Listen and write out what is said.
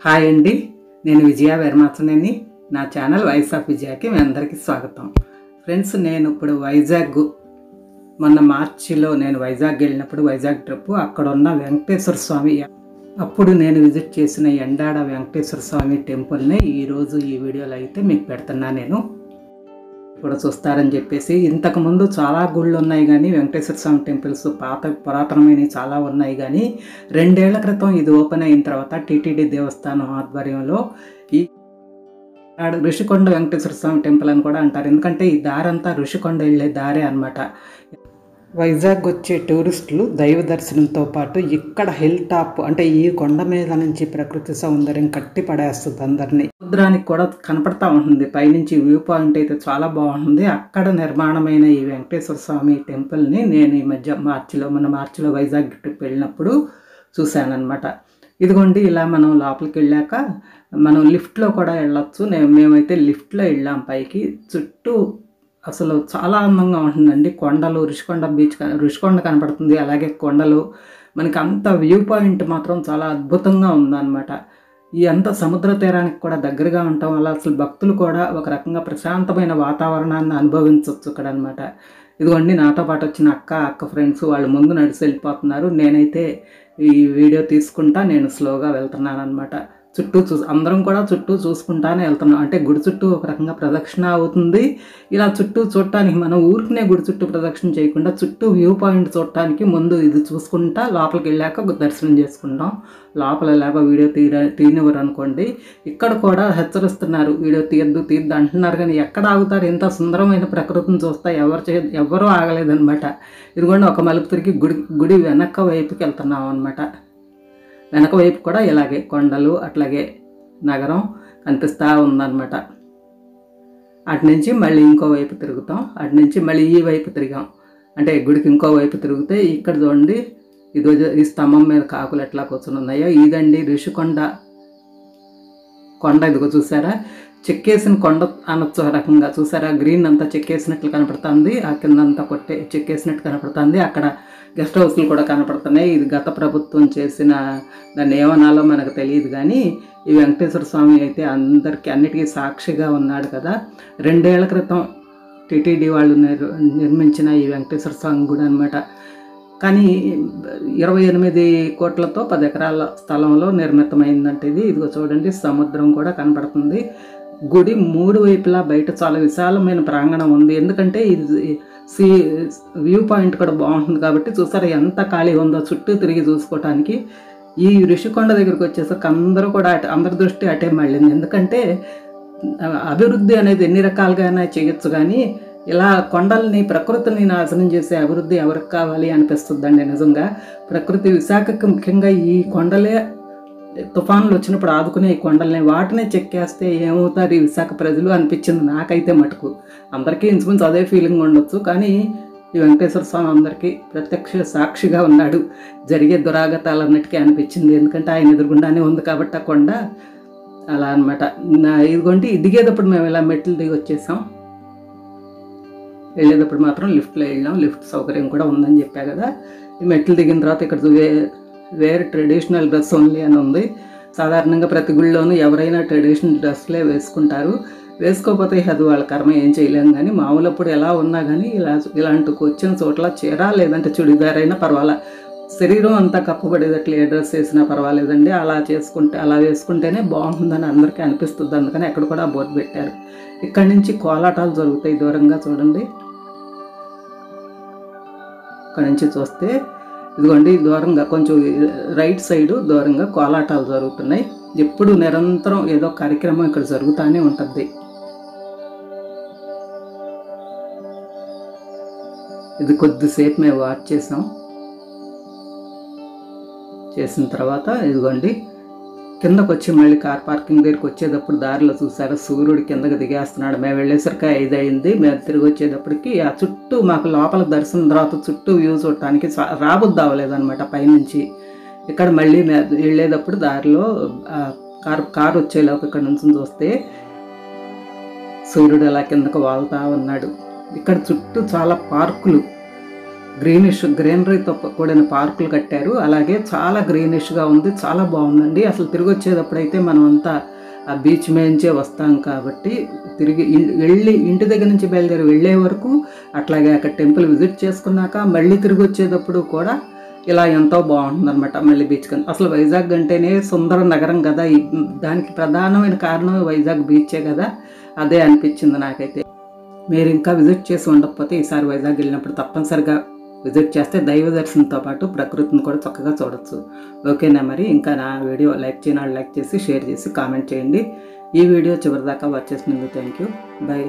Hi అండి, నేను విజయ వెర్మాచనేని. నా ఛానల్ వాయిస్ ఆఫ్ విజయకి మీ అందరికీ స్వాగతం. ఫ్రెండ్స్, నేను ఇప్పుడు మొన్న మార్చిలో నేను వైజాగ్ వెళ్ళినప్పుడు వైజాగ్ ట్రిప్ అక్కడ ఉన్న వెంకటేశ్వర స్వామి, అప్పుడు నేను విజిట్ చేసిన ఎండాడ వెంకటేశ్వర స్వామి టెంపుల్ని ఈరోజు ఈ వీడియోలో అయితే మీకు పెడుతున్నా. నేను కూడా చూస్తారని చెప్పేసి, ఇంతకుముందు చాలా గుళ్ళు ఉన్నాయి కానీ వెంకటేశ్వర స్వామి టెంపుల్స్ పురాతనమైనవి చాలా ఉన్నాయి కానీ 2 ఏళ్ల క్రితం ఇది ఓపెన్ అయిన తర్వాత టీటీడీ దేవస్థానం ఆధ్వర్యంలో ఈ ఋషికొండ వెంకటేశ్వర స్వామి టెంపుల్ అని కూడా అంటారు. ఎందుకంటే ఈ దారంతా ఋషికొండ వెళ్ళే దారే అనమాట. వైజాగ్ వచ్చే టూరిస్టులు దైవ దర్శనంతో పాటు ఇక్కడ హిల్ టాప్ అంటే ఈ కొండ మీద నుంచి ప్రకృతి సౌందర్యం కట్టి పడేస్తుంది అందరినీ. సముద్రానికి కూడా కనపడతా ఉంటుంది పైనుంచి. వ్యూ పాయింట్ అయితే చాలా బాగుంటుంది. అక్కడ నిర్మాణమైన ఈ వెంకటేశ్వర స్వామి టెంపుల్ని నేను ఈ మధ్య మార్చిలో వైజాగ్ ట్రిప్ వెళ్ళినప్పుడు చూశానమాట. ఇదిగోండి, ఇలా మనం లోపలికి వెళ్ళాక మనం లిఫ్ట్లో కూడా వెళ్ళొచ్చు. మేమైతే లిఫ్ట్లో వెళ్ళాం పైకి. చుట్టూ అసలు చాలా అందంగా ఉంటుందండి. కొండలు, ఋషికొండ కనపడుతుంది, అలాగే కొండలు. మనకి అంత వ్యూ పాయింట్ మాత్రం చాలా అద్భుతంగా ఉందన్నమాట. ఈ అంత సముద్ర తీరానికి కూడా దగ్గరగా ఉండటం వల్ల అసలు భక్తులు కూడా ఒక రకంగా ప్రశాంతమైన వాతావరణాన్ని అనుభవించవచ్చు ఇక్కడ అనమాట. ఇదిగోండి, నాతో పాటు వచ్చిన అక్క ఫ్రెండ్స్ వాళ్ళు ముందు నడిచి వెళ్ళిపోతున్నారు. నేనైతే ఈ వీడియో తీసుకుంటా నేను స్లోగా వెళ్తున్నాను అనమాట. అందరం కూడా చుట్టూ చూసుకుంటానే వెళ్తున్నాం. అంటే గుడి చుట్టూ ఒక రకంగా ప్రదక్షిణ అవుతుంది. ఇలా చుట్టూ చూడటానికి మనం ఊరికనే గుడి చుట్టూ ప్రదక్షిణ చేయకుండా చుట్టూ వ్యూ పాయింట్ చూడటానికి ముందు ఇది చూసుకుంటా లోపలికి వెళ్ళాక దర్శనం చేసుకుంటాం. లోపల ఎలాగో వీడియో తీయనివ్వరు అనుకోండి. ఇక్కడ కూడా హెచ్చరిస్తున్నారు, వీడియో తీయద్దు అంటున్నారు కానీ ఎక్కడ ఆగుతారు? ఇంత సుందరమైన ప్రకృతిని చూస్తా ఎవరూ ఆగలేదన్నమాట. ఇదిగోండి, ఒక మలుపు తిరిగి గుడి వెనక వైపుకి వెళ్తున్నాం అనమాట. వెనక వైపు కూడా ఇలాగే కొండలు, అట్లాగే నగరం కనిపిస్తూ ఉందన్నమాట. అటు నుంచి మళ్ళీ ఇంకో వైపు తిరుగుతాం. అటు నుంచి మళ్ళీ ఈ వైపు తిరిగాం, అంటే గుడికి ఇంకో వైపు తిరిగితే ఇక్కడ చూడండి, ఈ స్తంభం మీద కాకులు ఎట్లా కూర్చొని ఉన్నాయో ఇదండి ఋషికొండ కొండ. ఇదిగో చూసారా, చెక్కేసిన కొండ అనొచ్చు రకంగా. చూసారా, గ్రీన్ అంతా చెక్కేసినట్లు కనపడుతుంది, ఆ కింద అంతా చెక్కేసినట్టు కనపడుతుంది. అక్కడ గెస్ట్ హౌస్లు కూడా కనపడుతున్నాయి. ఇది గత ప్రభుత్వం చేసిన, దాన్ని ఏమనాలో మనకు తెలియదు కానీ ఈ వెంకటేశ్వర స్వామి అయితే అన్నిటికీ సాక్షిగా ఉన్నాడు కదా. 2 ఏళ్ల క్రితం టీటీడీ వాళ్ళు నిర్మించిన ఈ వెంకటేశ్వర స్వామి గుడి అనమాట. కానీ 28 కోట్లతో 10 ఎకరాల స్థలంలో నిర్మితమైందంటే ఇది. ఇదిగో చూడండి, సముద్రం కూడా కనపడుతుంది. గుడి 3 వైపులా బయట చాలా విశాలమైన ప్రాంగణం ఉంది. ఎందుకంటే ఇది వ్యూ పాయింట్ కూడా బాగుంటుంది కాబట్టి. చూసారా ఎంత ఖాళీ ఉందో చుట్టూ తిరిగి చూసుకోవటానికి. ఈ ఋషికొండ దగ్గరికి వచ్చేసరికి అందరి దృష్టి అటే మళ్ళింది. ఎందుకంటే అభివృద్ధి అనేది ఎన్ని రకాలుగానే చేయొచ్చు కానీ ఇలా కొండల్ని, ప్రకృతిని నాశనం చేసే అభివృద్ధి ఎవరికి కావాలి అనిపిస్తుందండి నిజంగా. ప్రకృతి విశాఖకి ముఖ్యంగా ఈ కొండలే తుఫాన్లు వచ్చినప్పుడు ఆదుకునే ఈ కొండల్ని, వాటినే చెక్కేస్తే ఏమవుతారు ఈ విశాఖ ప్రజలు అనిపించింది నాకైతే మటుకు. అందరికీ ఇంచుమించు అదే ఫీలింగ్ ఉండొచ్చు కానీ ఈ వెంకటేశ్వర స్వామి అందరికీ ప్రత్యక్ష సాక్షిగా ఉన్నాడు. జరిగే దురాగతాలన్నిటికీ అనిపించింది. ఎందుకంటే ఆయన ఎదురుగుండానే ఉంది కాబట్టి ఆ కొండ. అలా అనమాట. ఇదిగోండి, దిగేటప్పుడు మేము ఇలా మెట్లు దిగి వచ్చేసాం. వెళ్ళేటప్పుడు మాత్రం లిఫ్ట్లో వెళ్ళాం. లిఫ్ట్ సౌకర్యం కూడా ఉందని చెప్పా కదా. ఈ మెట్లు దిగిన తర్వాత ఇక్కడ వేర్ ట్రెడిషనల్ డ్రెస్ ఓన్లీ అని ఉంది. సాధారణంగా ప్రతి గుళ్ళోనూ ఎవరైనా ట్రెడిషనల్ డ్రెస్లే వేసుకుంటారు. వేసుకోకపోతే అది వాళ్ళ కర్మ, ఏం చేయలేము. కానీ మామూలప్పుడు ఎలా ఉన్నా కానీ ఇలాంటి వచ్చిన చోట్ల చీర లేదంటే చుడిదార్ అయినా పర్వాలా, శరీరం అంతా కప్పబడేటట్లు ఏ డ్రెస్ వేసినా పర్వాలేదండి. అలా వేసుకుంటేనే బాగుంటుందని అందరికీ అనిపిస్తుంది. అందుకని అక్కడ కూడా బోర్డు పెట్టారు. ఇక్కడి నుంచి కోలాటాలు జరుగుతాయి దూరంగా చూడండి. ఇక్కడి నుంచి చూస్తే ఇదిగోండి, దూరంగా కొంచెం రైట్ సైడు దూరంగా కోలాటాలు జరుగుతున్నాయి. ఎప్పుడు నిరంతరం ఏదో కార్యక్రమం ఇక్కడ జరుగుతూనే ఉంటుంది. ఇది కొద్దిసేపు మేము వాచ్ చేసిన తర్వాత ఇదిగోండి కిందకు వచ్చి మళ్ళీ కార్ పార్కింగ్ దగ్గరికి వచ్చేటప్పుడు దారిలో చూసారా, సూర్యుడు కిందకి దిగేస్తున్నాడు. మేము వెళ్ళేసరికి 5 అయింది. మేము తిరిగి వచ్చేటప్పటికి ఆ చుట్టూ మాకు లోపల దర్శనం తర్వాత చుట్టూ వ్యూ చూడటానికి రాబుద్ది అవ్వలేదన్నమాట పైనుంచి. ఇక్కడ మళ్ళీ వెళ్ళేటప్పుడు దారిలో కారు వచ్చేలోపు ఇక్కడ నుంచి చూస్తే సూర్యుడు అలా కిందకు వాళ్తా ఉన్నాడు. ఇక్కడ చుట్టూ చాలా పార్కులు, గ్రీనరీతో కూడిన పార్కులు కట్టారు. అలాగే చాలా గ్రీనిష్గా ఉంది, చాలా బాగుందండి. అసలు తిరిగి వచ్చేటప్పుడైతే మనం అంతా ఆ బీచ్ మేంచే వస్తాం కాబట్టి తిరిగి వెళ్ళి ఇంటి దగ్గర నుంచి బయలుదేరి వెళ్ళే వరకు అట్లాగే అక్కడ టెంపుల్ విజిట్ చేసుకున్నాక మళ్ళీ తిరిగి వచ్చేటప్పుడు కూడా ఇలా ఎంతో బాగుంటుందన్నమాట. మళ్ళీ బీచ్ కానీ అసలు వైజాగ్ అంటేనే సుందర నగరం కదా, దానికి ప్రధానమైన కారణం వైజాగ్ బీచే కదా, అదే అనిపించింది నాకైతే. మీరు ఇంకా విజిట్ చేసి ఉండకపోతే ఈసారి వైజాగ్ వెళ్ళినప్పుడు తప్పనిసరిగా విజిట్ చేస్తే దైవ దర్శనంతో పాటు ప్రకృతిని కూడా చక్కగా చూడొచ్చు. ఓకేనా? మరి ఇంకా నా వీడియో లైక్ చేసి షేర్ చేసి కామెంట్ చేయండి. ఈ వీడియో చివరిదాకా వాచ్ చేసినందుకు థ్యాంక్ యూ. బై.